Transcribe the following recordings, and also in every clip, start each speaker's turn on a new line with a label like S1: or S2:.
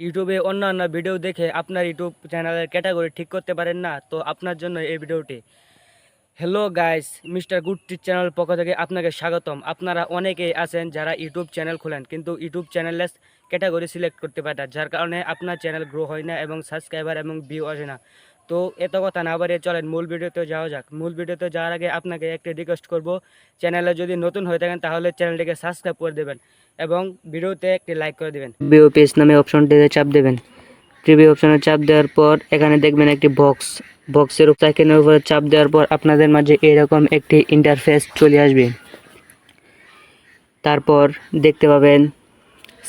S1: ইউটিউবে অন্যান্য ভিডিও দেখে আপনার ইউটিউব চ্যানেলের ক্যাটাগরি ঠিক করতে পারেন না, তো আপনার জন্য এই ভিডিওটি। হ্যালো গাইস, মিস্টার গুডটির চ্যানেল পক্ষ থেকে আপনাকে স্বাগতম। আপনারা অনেকেই আছেন যারা ইউটিউব চ্যানেল খোলেন কিন্তু ইউটিউব চ্যানেলের ক্যাটাগরি সিলেক্ট করতে পারেন না, যার কারণে আপনার চ্যানেল গ্রো হয় না এবং সাবস্ক্রাইবার এবং ভিউ আসে না। তো এত কথা না বাড়িয়ে চলেন মূল ভিডিওতে যাওয়া যাক। মূল ভিডিওতে যাওয়ার আগে আপনাকে একটি রিকোয়েস্ট করব, চ্যানেলে যদি নতুন হয়ে থাকেন তাহলে চ্যানেলটিকে সাবস্ক্রাইব করে দেবেন এবং ভিডিওতে একটি লাইক করে দেবেন। ভিডিও পেজ নামে অপশনটিতে চাপ দেবেন। প্রিভিউ অপশনে চাপ দেওয়ার পর এখানে দেখবেন একটি বক্সের আইকনের উপরে চাপ দেওয়ার পর আপনাদের মাঝে এরকম একটি ইন্টারফেস চলে আসবে। তারপর দেখতে পাবেন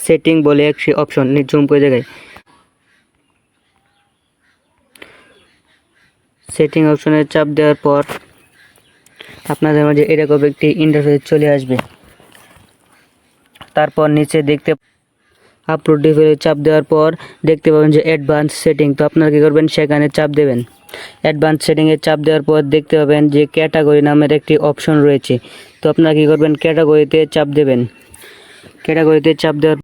S1: সেটিং বলে একটি অপশন, জুম করে দেখায়। সেটিং অপশনে চাপ দেওয়ার পর আপনাদের মাঝে এরকম একটি ইন্টারফেস চলে আসবে। তারপর নিচে দেখতে আপলোড ডিফাইলে চাপ দেওয়ার পর দেখতে পাবেন যে অ্যাডভান্স সেটিং। তো আপনারা কী করবেন, সেখানে চাপ দেবেন। অ্যাডভান্স সেটিংয়ে চাপ দেওয়ার পর দেখতে পাবেন যে ক্যাটাগরি নামের একটি অপশন রয়েছে। তো আপনারা কী করবেন, ক্যাটাগরিতে চাপ দেবেন। ক্যাটাগরিতে চাপ দেওয়ার